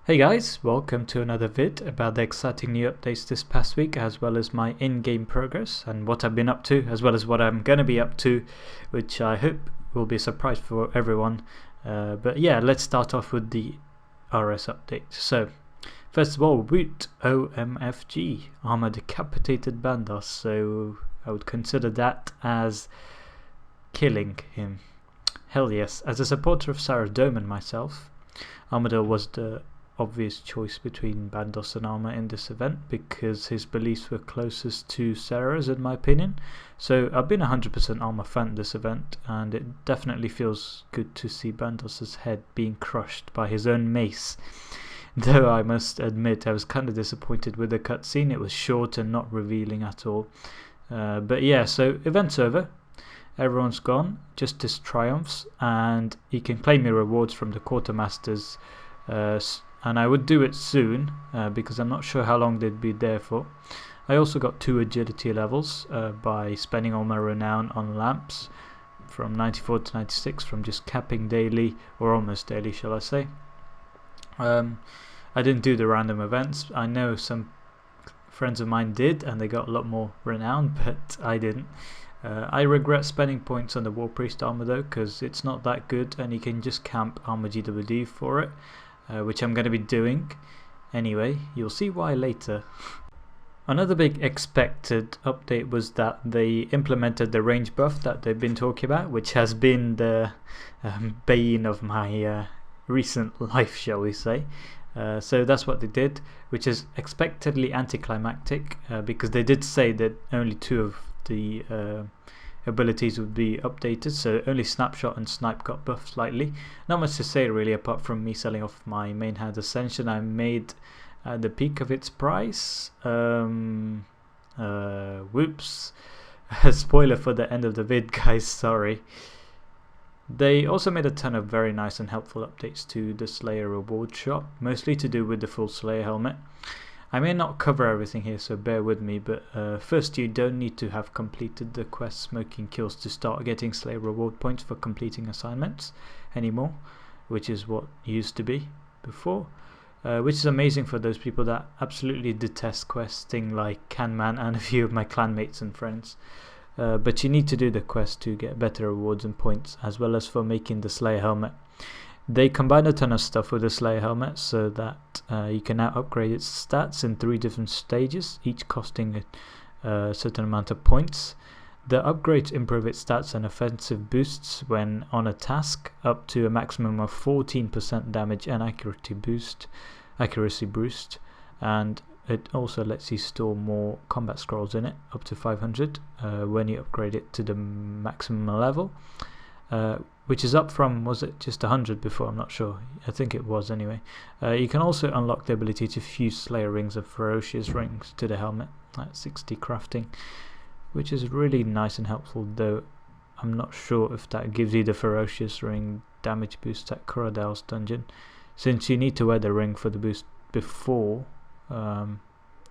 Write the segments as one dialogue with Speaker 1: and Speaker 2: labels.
Speaker 1: Hey guys, welcome to another vid about the exciting new updates this past week, as well as my in-game progress and what I've been up to, as well as what I'm going to be up to, which I hope will be a surprise for everyone. But yeah, let's start off with the RS update. So, first of all, Woot OMFG, Armor Decapitated Bandos, so I would consider that as killing him. Hell yes, as a supporter of Sarah's Dome and myself, Armadale was the obvious choice between Bandos and Armor in this event because his beliefs were closest to Sarah's in my opinion. So I've been 100% Armor fan this event, and it definitely feels good to see Bandos's head being crushed by his own mace. Though I must admit I was kind of disappointed with the cutscene. It was short and not revealing at all. But yeah, so event's over. Everyone's gone, Justice triumphs, and you can claim your rewards from the quartermasters, and I would do it soon because I'm not sure how long they'd be there for. I also got 2 agility levels by spending all my renown on lamps from 94 to 96 from just capping daily, or almost daily shall I say. I didn't do the random events. I know some friends of mine did and they got a lot more renown, but I didn't. I regret spending points on the War Priest armor though, because it's not that good and you can just camp armor GWD for it, which I'm going to be doing anyway. You'll see why later. Another big expected update was that they implemented the range buff that they've been talking about, which has been the bane of my recent life, shall we say. So that's what they did, which is expectedly anticlimactic because they did say that only 2 of the abilities would be updated, so only Snapshot and Snipe got buffed slightly. Not much to say really, apart from me selling off my main hand Ascension. I made the peak of its price. Whoops. Spoiler for the end of the vid, guys, sorry. They also made a ton of very nice and helpful updates to the Slayer reward shop, mostly to do with the full Slayer helmet. I may not cover everything here, so bear with me, but first, you don't need to have completed the quest Smoking Kills to start getting Slayer reward points for completing assignments anymore, which is what used to be before, which is amazing for those people that absolutely detest questing like Canman and a few of my clanmates and friends. But you need to do the quest to get better rewards and points, as well as for making the Slayer helmet. They combined a ton of stuff with the Slayer helmet so that you can now upgrade its stats in 3 different stages, each costing a certain amount of points. The upgrades improve its stats and offensive boosts when on a task, up to a maximum of 14% damage and accuracy boost, and it also lets you store more combat scrolls in it, up to 500 when you upgrade it to the maximum level. Which is up from, was it just 100 before? I'm not sure. I think it was anyway. You can also unlock the ability to fuse Slayer rings and Ferocious rings to the helmet at 60 crafting, which is really nice and helpful, though I'm not sure if that gives you the Ferocious ring damage boost at Coradal's dungeon, since you need to wear the ring for the boost before.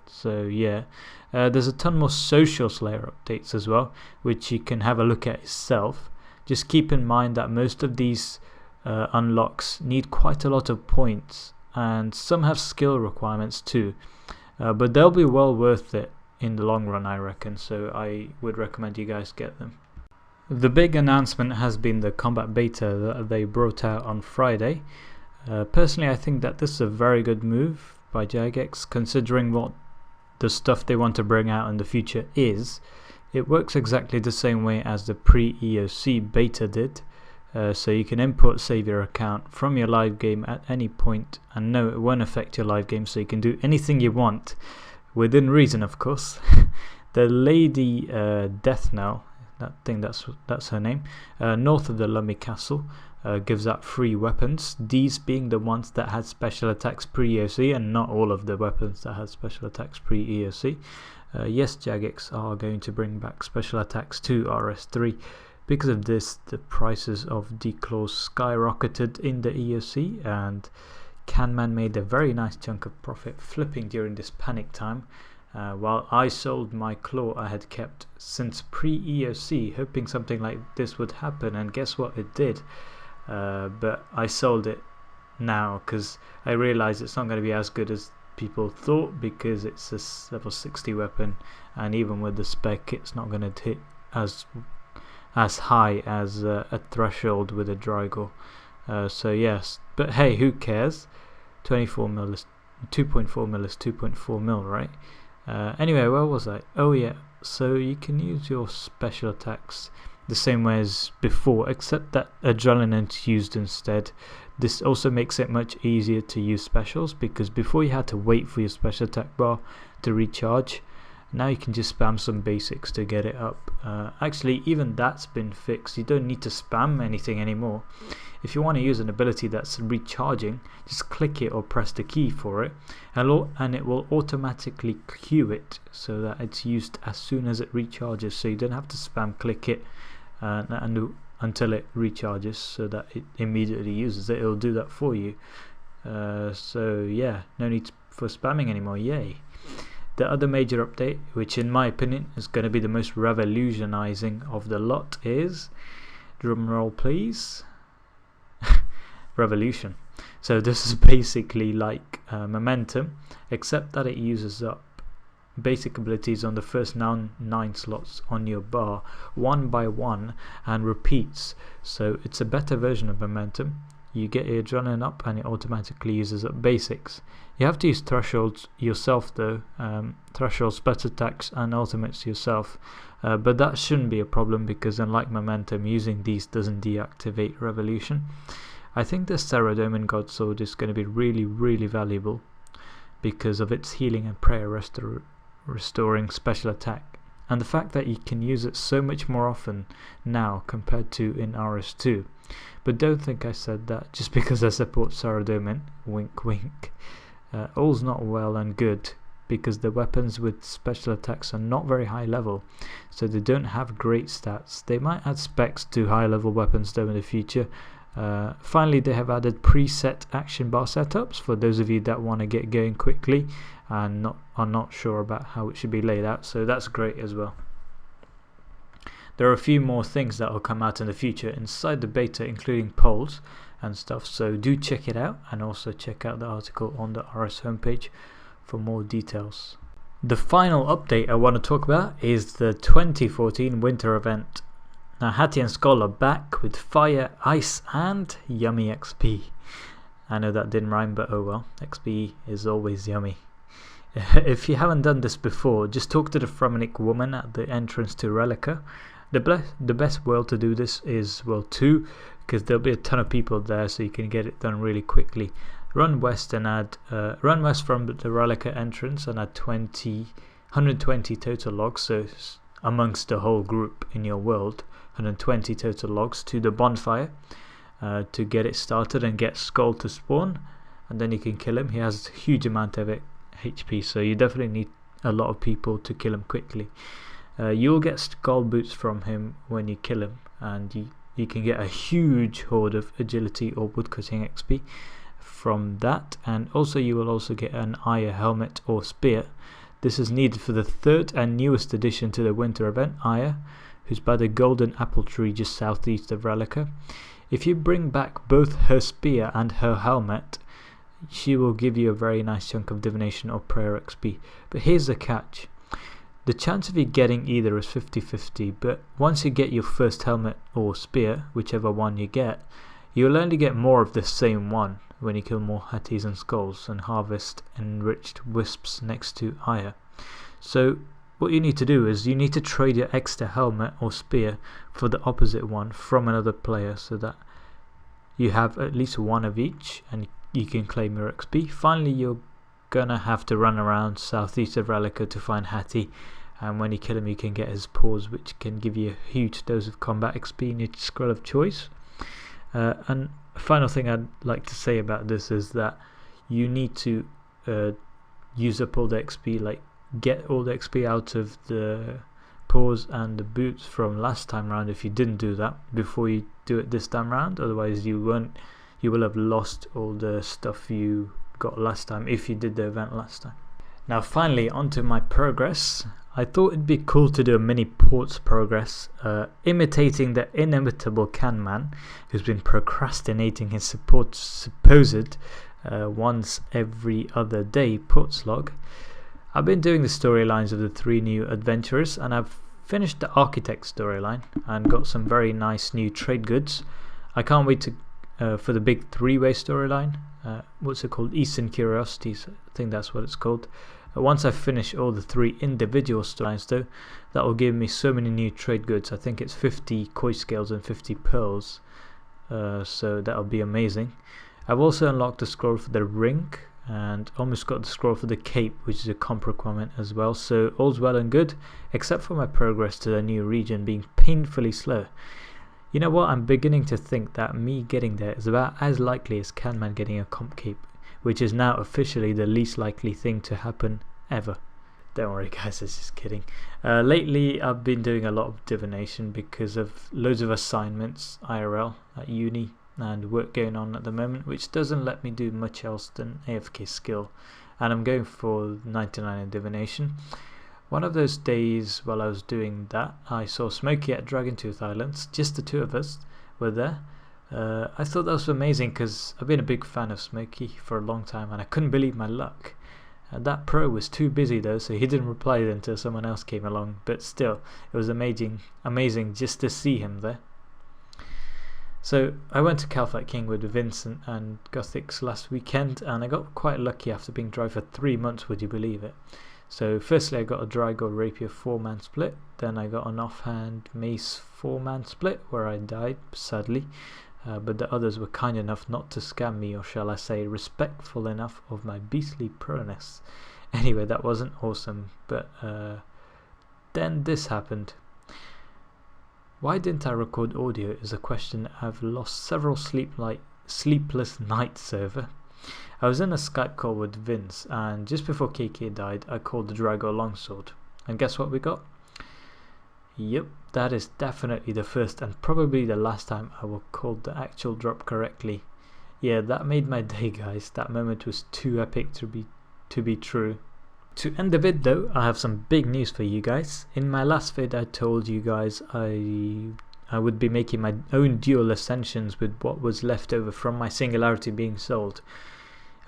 Speaker 1: So yeah, there's a ton more social Slayer updates as well, which you can have a look at yourself. Just keep in mind that most of these unlocks need quite a lot of points, and some have skill requirements too, but they'll be well worth it in the long run, I reckon, so I would recommend you guys get them. The big announcement has been the combat beta that they brought out on Friday. Personally, I think that this is a very good move by Jagex, considering what the stuff they want to bring out in the future is. It works exactly the same way as the pre-EOC beta did, so you can import save your account from your live game at any point, and no, it won't affect your live game, so you can do anything you want, within reason of course. The Lady Death Knell, that's her name, north of the Lummy Castle, gives out free weapons, these being the ones that had special attacks pre-EOC, and not all of the weapons that had special attacks pre-EOC. Yes, Jagex are going to bring back special attacks to RS3. Because of this, the prices of declaws skyrocketed in the EOC, and Canman made a very nice chunk of profit flipping during this panic time, while I sold my claw I had kept since pre-EOC, hoping something like this would happen, and guess what, it did. But I sold it now, because I realise it's not going to be as good as people thought, because it's a level 60 weapon, and even with the spec it's not going to hit as high as a threshold with a Drygor. So yes, but hey, who cares? 24 mil is 2.4 mil is 2.4 mil, right? Anyway, where was I? Oh yeah, so you can use your special attacks the same way as before, except that adrenaline is used instead. This also makes it much easier to use specials, because before you had to wait for your special attack bar to recharge. Now you can just spam some basics to get it up. Actually, even that's been fixed. You don't need to spam anything anymore. If you want to use an ability that's recharging, just click it or press the key for it, and it will automatically queue it so that it's used as soon as it recharges. So you don't have to spam click it until it recharges, so that it immediately uses it. It'll do that for you. So yeah, no need for spamming anymore. Yay. The other major update, which in my opinion is going to be the most revolutionizing of the lot, is, drumroll please, Revolution. So this is basically like Momentum, except that it uses up basic abilities on the first 9 slots on your bar, one by one, and repeats. So it's a better version of Momentum. You get your adrenaline up and it automatically uses up basics. You have to use thresholds yourself though, thresholds, special attacks and ultimates yourself, but that shouldn't be a problem, because unlike Momentum, using these doesn't deactivate Revolution. I think the Saradomin Godsword is going to be really valuable because of its healing and prayer restoring special attack, and the fact that you can use it so much more often now compared to in RS2. But don't think I said that just because I support Saradomin, wink wink. All's not well and good, because the weapons with special attacks are not very high level, so they don't have great stats. They might add specs to high level weapons though in the future. Finally, they have added preset action bar setups for those of you that want to get going quickly and are not sure about how it should be laid out, so that's great as well. There are a few more things that will come out in the future inside the beta, including polls and stuff, so do check it out, and also check out the article on the RS homepage for more details. The final update I want to talk about is the 2014 winter event. Now Hattie and Skull are back with fire, ice and yummy XP. I know that didn't rhyme, but oh well, XP is always yummy. If you haven't done this before, just talk to the Sirenic woman at the entrance to Relica. The best world to do this is World 2, because there'll be a ton of people there, so you can get it done really quickly. Run west and add run west from the Relica entrance and add 120 total logs, so amongst the whole group in your world, 120 total logs to the bonfire to get it started and get Skull to spawn, and then you can kill him. He has a huge amount of HP, so you definitely need a lot of people to kill him quickly. You'll get Skull boots from him when you kill him, and you can get a huge horde of agility or woodcutting XP from that, and also you will also get an Ayah helmet or spear. This is needed for the third and newest addition to the winter event, Ayah, who's by the golden apple tree just southeast of Relica. If you bring back both her spear and her helmet, she will give you a very nice chunk of Divination or Prayer XP. But here's the catch. The chance of you getting either is 50-50, but once you get your first helmet or spear, whichever one you get, you'll only get more of the same one when you kill more Hatties and Skulls and harvest enriched wisps next to Ayah. So what you need to do is you need to trade your extra helmet or spear for the opposite one from another player, so that you have at least one of each and you can claim your XP. Finally, you're gonna have to run around southeast of Relica to find Hattie, and when you kill him you can get his paws, which can give you a huge dose of combat XP in your scroll of choice. And final thing I'd like to say about this is that you need to use up all the XP, like get all the XP out of the paws and the boots from last time round if you didn't do that before you do it this time round. Otherwise you will have lost all the stuff you got last time if you did the event last time. Now finally onto my progress. I thought it'd be cool to do a mini ports progress, imitating the inimitable Canman, who's been procrastinating his supposed once every other day ports log. I've been doing the storylines of the 3 new adventurers, and I've finished the architect storyline and got some very nice new trade goods. I can't wait to for the big 3-way storyline. What's it called? Eastern Curiosities, I think that's what it's called. Once I finish all the 3 individual storylines though, that will give me so many new trade goods. I think it's 50 koi scales and 50 pearls, so that'll be amazing. I've also unlocked the scroll for the ring and almost got the scroll for the cape, which is a comp requirement as well, so all's well and good, except for my progress to the new region being painfully slow. You know what, I'm beginning to think that me getting there is about as likely as Canman getting a comp cape, which is now officially the least likely thing to happen ever. Don't worry guys, it's just kidding. Lately I've been doing a lot of divination because of loads of assignments IRL at uni and work going on at the moment, which doesn't let me do much else than AFK skill, and I'm going for 99 in divination. One of those days while I was doing that, I saw Smokey at Dragontooth Islands. Just the 2 of us were there. I thought that was amazing because I've been a big fan of Smokey for a long time and I couldn't believe my luck. That pro was too busy though, so he didn't reply until someone else came along, but still it was amazing just to see him there. So I went to Kalphite King with Vincent and Gothics last weekend, and I got quite lucky after being dry for 3 months, would you believe it. So firstly I got a dry gold rapier 4-man split, then I got an offhand mace 4-man split where I died sadly, but the others were kind enough not to scam me, or shall I say respectful enough of my beastly proness. Anyway, that wasn't awesome, but then this happened. Why didn't I record audio is a question I've lost several sleepless nights over. I was in a Skype call with Vince, and just before KK died I called the Drago longsword, and guess what we got? Yep, that is definitely the first and probably the last time I will call the actual drop correctly. Yeah, that made my day guys, that moment was too epic to be true. To end the vid though, I have some big news for you guys. In my last vid I told you guys I would be making my own dual ascensions with what was left over from my singularity being sold.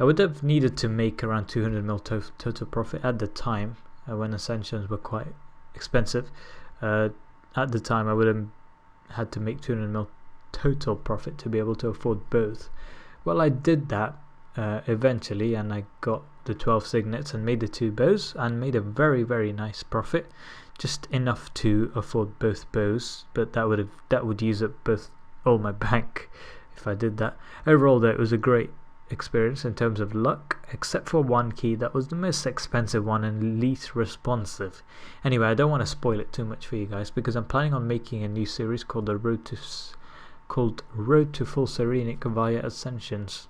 Speaker 1: I would have needed to make around 200 mil total profit at the time, when ascensions were quite expensive. At the time I would have had to make 200 mil total profit to be able to afford both. Well, I did that eventually, and I got the 12 signets and made the 2 bows and made a very nice profit, just enough to afford both bows, but that would use up all my bank if I did that. Overall though, it was a great experience in terms of luck, except for one key that was the most expensive one and least responsive. Anyway, I don't want to spoil it too much for you guys because I'm planning on making a new series called Road to Full Sirenic via Ascensions,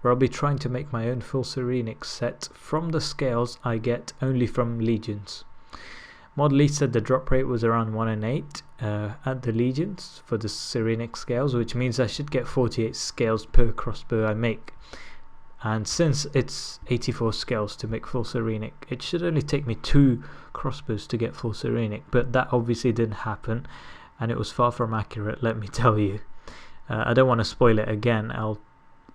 Speaker 1: where I'll be trying to make my own full Sirenic set from the scales I get only from Legions. Modly said the drop rate was around 1 in 8 at the Legions for the Sirenic scales, which means I should get 48 scales per crossbow I make. And since it's 84 scales to make full Sirenic, it should only take me 2 crossbows to get full Sirenic, but that obviously didn't happen and it was far from accurate, let me tell you. I don't want to spoil it again. I'll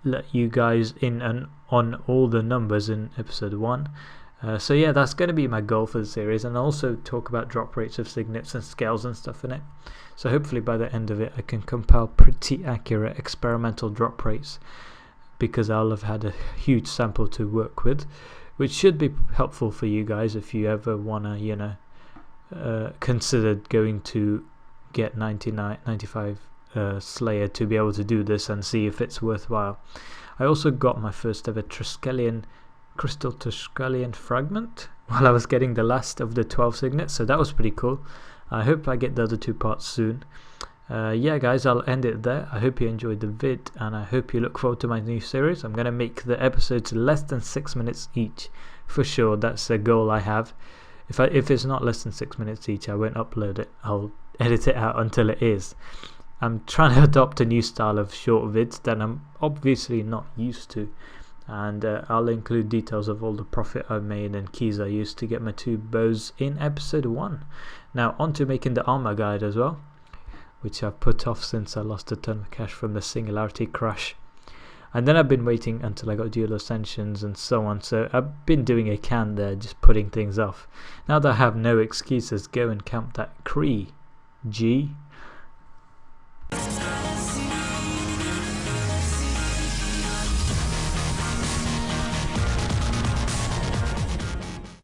Speaker 1: let you guys in on all the numbers in episode 1. So yeah, that's going to be my goal for the series, and also talk about drop rates of signets and scales and stuff in it. So hopefully by the end of it I can compile pretty accurate experimental drop rates, because I'll have had a huge sample to work with, which should be helpful for you guys if you ever want to, you know, consider going to get 95 Slayer to be able to do this and see if it's worthwhile. I also got my first ever crystal Triskelion fragment while I was getting the last of the 12 signets, so that was pretty cool. I hope I get the other 2 parts soon. Yeah guys, I'll end it there. I hope you enjoyed the vid, and I hope you look forward to my new series. I'm going to make the episodes less than 6 minutes each for sure. That's the goal I have. If it's not less than 6 minutes each, I won't upload it. I'll edit it out until it is. I'm trying to adopt a new style of short vids that I'm obviously not used to. and I'll include details of all the profit I made and keys I used to get my 2 bows in episode 1. Now on to making the armor guide as well, which I've put off since I lost a ton of cash from the Singularity crash. And then I've been waiting until I got dual ascensions and so on, so I've been doing a can there, just putting things off. Now that I have no excuses, go and count that Cree G.